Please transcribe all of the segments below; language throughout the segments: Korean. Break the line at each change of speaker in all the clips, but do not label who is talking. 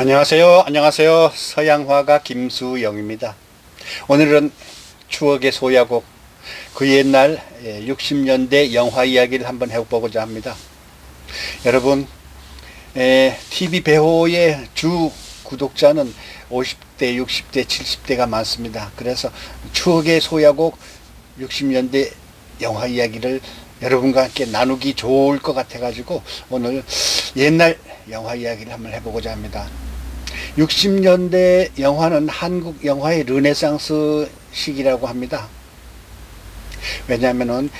안녕하세요. 안녕하세요. 서양화가 김수영입니다. 오늘은 추억의 소야곡, 그 옛날 60년대 영화 이야기를 한번 해보고자 합니다. 여러분, TV 배호의 주 구독자는 50대, 60대, 70대가 많습니다. 그래서 추억의 소야곡 60년대 영화 이야기를 여러분과 함께 나누기 좋을 것 같아가지고 오늘 옛날 영화 이야기를 한번 해보고자 합니다. 60년대 영화는 한국 영화의 르네상스 시기라고 합니다. 왜냐하면은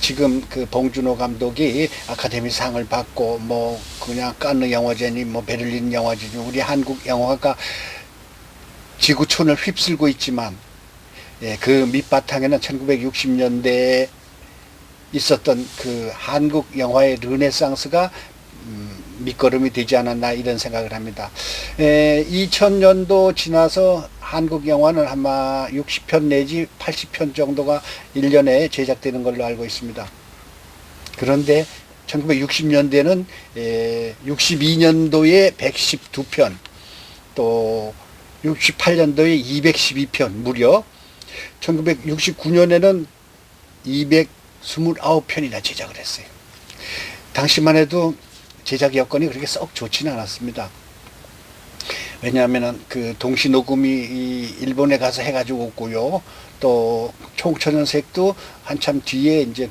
지금 그 봉준호 감독이 아카데미상을 받고 뭐 그냥 칸느 영화제니 뭐 베를린 영화제니 우리 한국 영화가 지구촌을 휩쓸고 있지만 그 밑바탕에는 1960년대에 있었던 그 한국 영화의 르네상스가 밑거름이 되지 않았나 이런 생각을 합니다. 2000년도 지나서 한국 영화는 아마 60편 내지 80편 정도가 1년에 제작되는 걸로 알고 있습니다. 그런데 1960년대는 62년도에 112편, 또 68년도에 212편 무려, 1969년에는 229편이나 제작을 했어요. 당시만 해도 제작 여건이 그렇게 썩 좋지는 않았습니다. 왜냐하면은 그 동시 녹음이 일본에 가서 해가지고 왔고요. 또 총천연색도 한참 뒤에 이제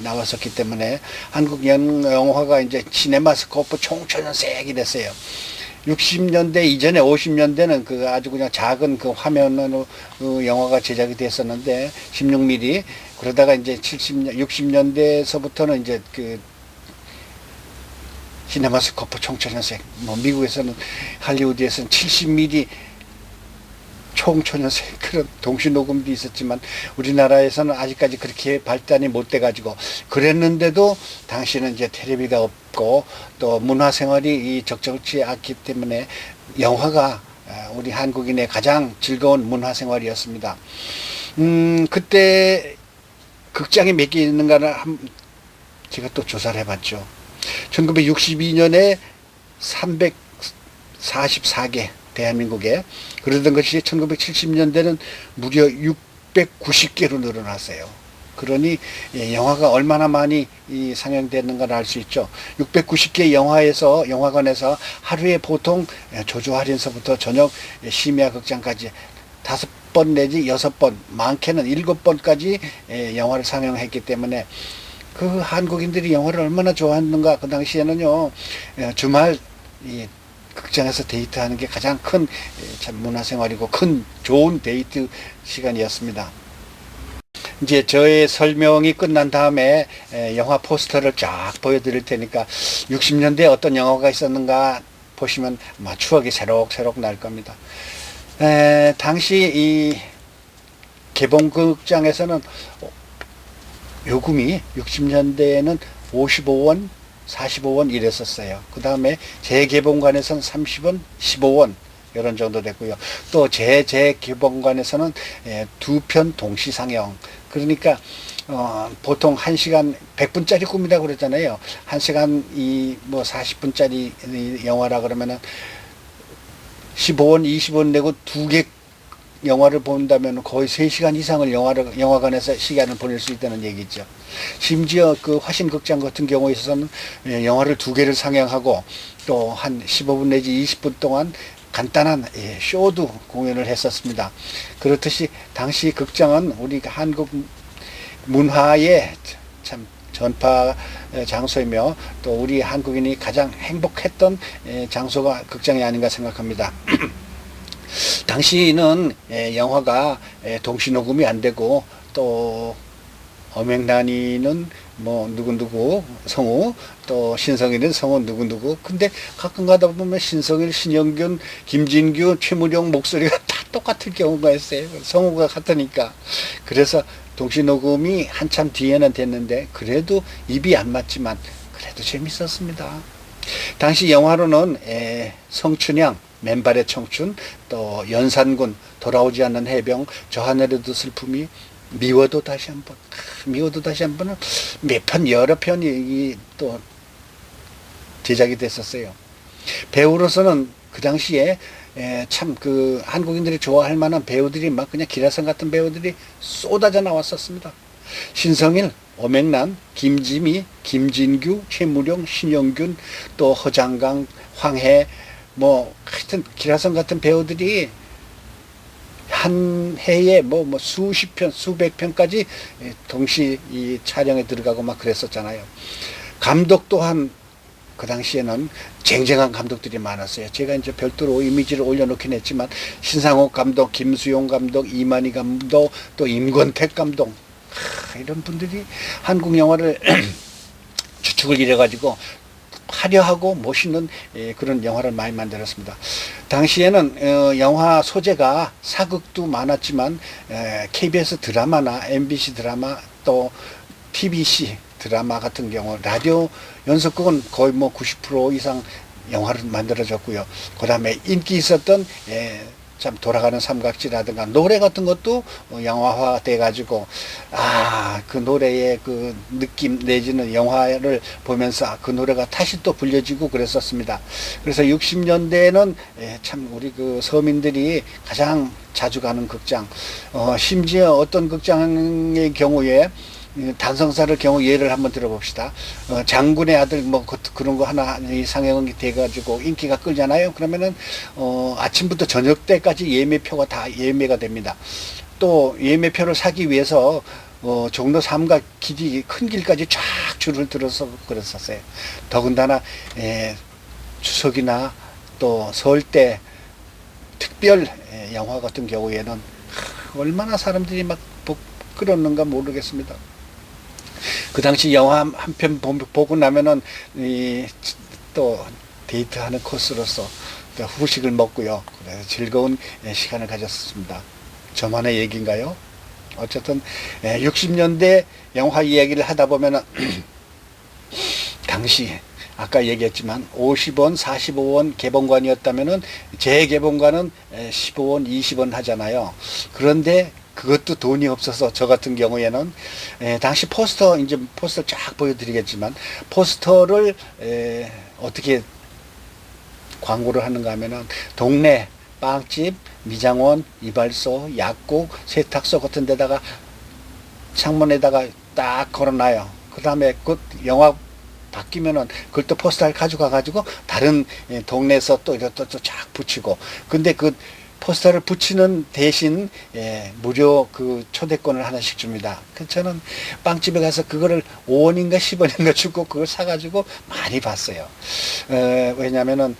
나왔었기 때문에 한국 영화가 이제 시네마스코프 총천연색이 됐어요. 60년대 이전에 50년대는 그 아주 그냥 작은 그 화면으로 영화가 제작이 됐었는데 16mm, 그러다가 이제 60년대에서부터는 이제 시네마스코프 총천연색, 뭐 미국에서는 할리우드에서는 70mm 총천연색 그런 동시 녹음도 있었지만 우리나라에서는 아직까지 그렇게 발달이 못 돼가지고 그랬는데도 당시는 이제 텔레비가 없고 또 문화생활이 적절치 않기 때문에 영화가 우리 한국인의 가장 즐거운 문화생활이었습니다. 그때 극장이 몇 개 있는가를 제가 또 조사를 해봤죠. 1962년에 344개 대한민국에, 그러던 것이 1970년대는 무려 690개로 늘어났어요. 그러니 영화가 얼마나 많이 상영되는가를 알 수 있죠. 690개 영화관에서 하루에 보통 조조 할인서부터 저녁 심야 극장까지 5번 내지 6번, 많게는 7번까지 영화를 상영했기 때문에 그 한국인들이 영화를 얼마나 좋아했는가. 그 당시에는요, 주말 극장에서 데이트하는 게 가장 큰 참 문화생활이고 큰 좋은 데이트 시간이었습니다. 이제 저의 설명이 끝난 다음에 영화 포스터를 쫙 보여드릴 테니까 60년대에 어떤 영화가 있었는가 보시면 아마 추억이 새록새록 날 겁니다. 당시 이 개봉극장에서는 요금이 60년대에는 55원, 45원 이랬었어요. 그 다음에 재개봉관에서는 30원, 15원 이런 정도 됐고요. 또 재개봉관에서는 2편 동시 상영. 그러니까 보통 1시간 100분짜리 꿈이라고 그랬잖아요. 1시간 뭐 40분짜리 영화라 그러면은 15원, 20원 내고 2개 영화를 본다면 거의 3시간 이상을 영화관에서 시간을 보낼 수 있다는 얘기죠. 심지어 그 화신극장 같은 경우에 있어서는 영화를 2개를 상영하고 또 한 15분 내지 20분 동안 간단한 쇼도 공연을 했었습니다. 그렇듯이 당시 극장은 우리 한국 문화의 참 전파 장소이며 또 우리 한국인이 가장 행복했던 장소가 극장이 아닌가 생각합니다. 당시는 영화가 동시녹음이 안 되고 또 엄앵란이는 뭐 누구누구 성우, 또 신성일은 성우 누구누구. 근데 가끔 가다 보면 신성일, 신영균, 김진규, 최무룡 목소리가 다 똑같을 경우가 있어요. 성우가 같으니까. 그래서 동시녹음이 한참 뒤에는 됐는데 그래도 입이 안 맞지만 그래도 재밌었습니다. 당시 영화로는 성춘향, 맨발의 청춘, 또 연산군, 돌아오지 않는 해병, 저 하늘에도 슬픔이, 미워도 다시 한번, 미워도 다시 한번은 몇 편, 여러 편이 또 제작이 됐었어요. 배우로서는 그 당시에 참 그 한국인들이 좋아할 만한 배우들이 막 그냥 기라성 같은 배우들이 쏟아져 나왔었습니다. 신성일, 오명란, 김지미, 김진규, 최무룡, 신영균, 또 허장강, 황해, 뭐 하여튼 기라성 같은 배우들이 한 해에 뭐 수십 편, 수백 편까지 동시 이 촬영에 들어가고 막 그랬었잖아요. 감독 또한 그 당시에는 쟁쟁한 감독들이 많았어요. 제가 이제 별도로 이미지를 올려놓긴 했지만 신상옥 감독, 김수용 감독, 이만희 감독, 또 임권택 감독, 이런 분들이 한국 영화를 주축을 이뤄가지고 화려하고 멋있는 그런 영화를 많이 만들었습니다. 당시에는 영화 소재가 사극도 많았지만 KBS 드라마나 MBC 드라마 또 TBC 드라마 같은 경우 라디오 연속극은 거의 뭐 90% 이상 영화를 만들어졌고요. 그 다음에 인기 있었던 참 돌아가는 삼각지라든가 노래 같은 것도 영화화 돼가지고 그 노래의 그 느낌 내지는 영화를 보면서 그 노래가 다시 또 불려지고 그랬었습니다. 그래서 60년대에는 참 우리 그 서민들이 가장 자주 가는 극장, 심지어 어떤 극장의 경우에 단성사를 경우 예를 한번 들어봅시다. 장군의 아들 뭐 그런 거 하나 상영이 돼가지고 인기가 끌잖아요. 그러면은 아침부터 저녁 때까지 예매표가 다 예매가 됩니다. 또 예매표를 사기 위해서 종로 3가 길이 큰 길까지 쫙 줄을 들어서 그랬었어요. 더군다나 추석이나 또 설 때 특별 영화 같은 경우에는 얼마나 사람들이 막 끌었는가 모르겠습니다. 그 당시 영화 한 편 보고 나면은 또 데이트하는 코스로서 또 후식을 먹고요. 그래서 즐거운 시간을 가졌습니다. 저만의 얘기인가요? 어쨌든 60년대 영화 이야기를 하다 보면은 당시 아까 얘기했지만 50원, 45원 개봉관이었다면은 재개봉관은 15원, 20원 하잖아요. 그런데 그것도 돈이 없어서 저 같은 경우에는 당시 포스터 이제 포스터 쫙 보여드리겠지만 포스터를 어떻게 광고를 하는가 하면은 동네 빵집, 미장원, 이발소, 약국, 세탁소 같은 데다가 창문에다가 딱 걸어놔요. 그 다음에 그 영화 바뀌면은 그걸 또 포스터를 가져가 가지고 다른 동네에서 또 이렇게 또 쫙 붙이고 근데 그 포스터를 붙이는 대신 무료 그 초대권을 하나씩 줍니다. 그래서 저는 빵집에 가서 그거를 5원인가 10원인가 주고 그걸 사가지고 많이 봤어요. 왜냐면은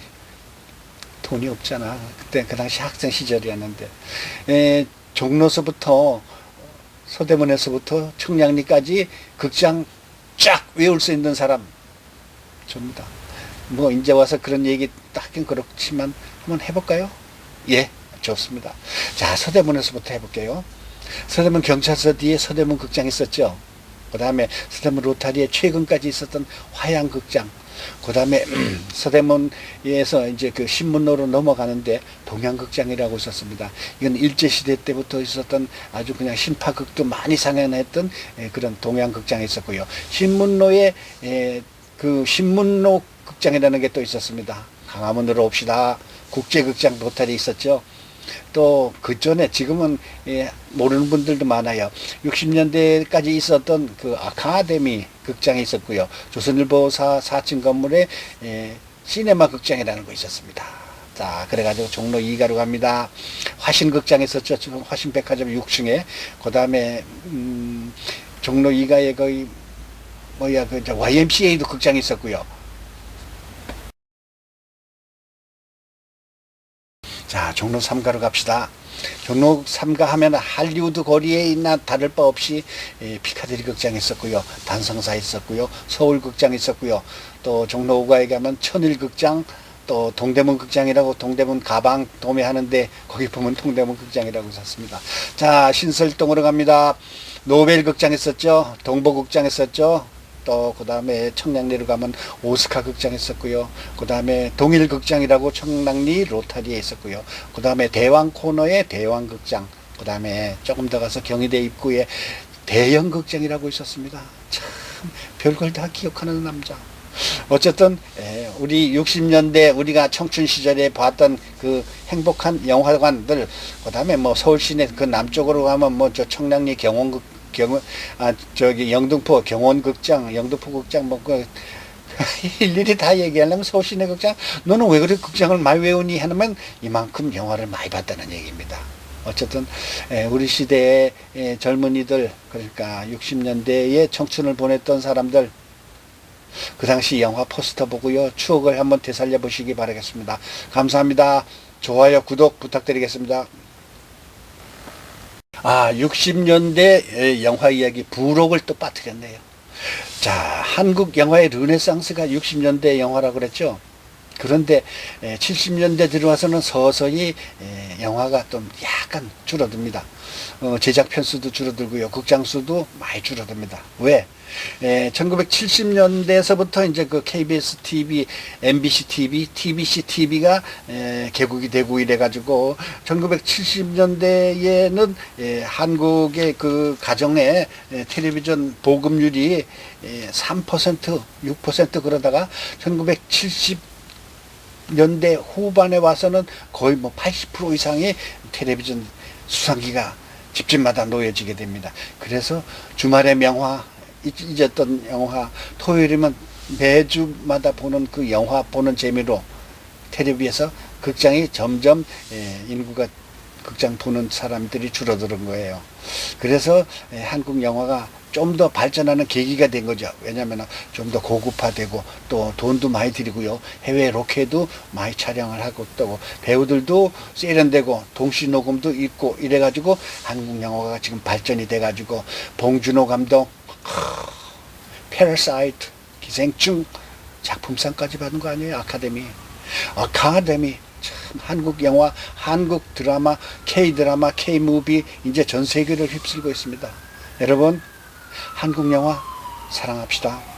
돈이 없잖아. 그때 그 당시 학생 시절이었는데 종로서부터 서대문에서부터 청량리까지 극장 쫙 외울 수 있는 사람 접니다. 뭐 이제 와서 그런 얘기 하긴 그렇지만 한번 해볼까요? 예. 좋습니다. 자, 서대문에서부터 해볼게요. 서대문 경찰서 뒤에 서대문 극장 있었죠. 그 다음에 서대문 로타리에 최근까지 있었던 화양극장. 그 다음에 서대문에서 이제 그 신문로로 넘어가는데 동양극장이라고 있었습니다. 이건 일제시대 때부터 있었던 아주 그냥 신파극도 많이 상영했던 그런 동양극장이 있었고요. 신문로에 그 신문로 극장이라는 게 또 있었습니다. 강화문으로 옵시다. 국제극장 로타리 있었죠. 또 그 전에 지금은 모르는 분들도 많아요. 60년대까지 있었던 그 아카데미 극장이 있었고요. 조선일보사 4층 건물에 시네마 극장이라는 거 있었습니다. 자, 그래가지고 종로 2가로 갑니다. 화신극장 있었죠. 화신백화점 6층에. 그 다음에 종로 2가에 거의 뭐야 그 YMCA도 극장이 있었고요. 자, 종로 3가로 갑시다. 종로 3가 하면 할리우드 거리에 있나 다를 바 없이 피카디리 극장이 있었고요. 단성사 있었고요. 서울 극장이 있었고요. 또 종로 5가에 가면 천일 극장, 또 동대문 극장이라고 동대문 가방 도매하는데 거기 보면 동대문 극장이라고 있었습니다. 자, 신설동으로 갑니다. 노벨 극장 있었죠. 동보극장 있었죠. 또 그 다음에 청량리로 가면 오스카 극장 있었고요. 그 다음에 동일 극장이라고 청량리 로타리에 있었고요. 그 다음에 대왕 코너에 대왕 극장. 그 다음에 조금 더 가서 경희대 입구에 대형 극장이라고 있었습니다. 참 별걸 다 기억하는 남자. 어쨌든 우리 60년대 우리가 청춘 시절에 봤던 그 행복한 영화관들, 그다음에 뭐 서울 시내 그 남쪽으로 가면 뭐 저 청량리 저기 영등포 경원극장, 영등포 극장 뭐 그 일일이 다 얘기하려면 서울 시내 극장, 너는 왜 그렇게 극장을 많이 외우니 하면 이만큼 영화를 많이 봤다는 얘기입니다. 어쨌든 우리 시대의 젊은이들, 그러니까 60년대에 청춘을 보냈던 사람들, 그 당시 영화 포스터 보고요, 추억을 한번 되살려 보시기 바라겠습니다. 감사합니다. 좋아요, 구독 부탁드리겠습니다. 60년대 영화 이야기 부록을 또 빠뜨렸네요. 자, 한국 영화의 르네상스가 60년대 영화라고 그랬죠. 그런데 70년대 들어와서는 서서히 영화가 좀 약간 줄어듭니다. 제작 편수도 줄어들고요, 극장 수도 많이 줄어듭니다. 왜? 1970년대에서부터 이제 그 KBS TV, MBC TV, TBC TV가 개국이 되고 이래가지고 1970년대에는 한국의 그 가정의 텔레비전 보급률이 3%, 6% 그러다가 1970년대 후반에 와서는 거의 뭐 80% 이상의 텔레비전 수상기가 집집마다 놓여지게 됩니다. 그래서 주말의 명화, 잊었던 영화, 토요일이면 매주마다 보는 그 영화 보는 재미로 텔레비에서 극장이 점점 인구가 극장 보는 사람들이 줄어드는 거예요. 그래서 한국 영화가 좀 더 발전하는 계기가 된 거죠. 왜냐하면 좀 더 고급화되고 또 돈도 많이 들이고요, 해외 로케도 많이 촬영을 하고 또 배우들도 세련되고 동시 녹음도 있고 이래가지고 한국 영화가 지금 발전이 돼가지고 봉준호 감독 패러사이트, 기생충 작품상까지 받은 거 아니에요? 아카데미. 참 한국 영화, 한국 드라마, K-드라마, K-무비 이제 전 세계를 휩쓸고 있습니다. 여러분, 한국 영화 사랑합시다.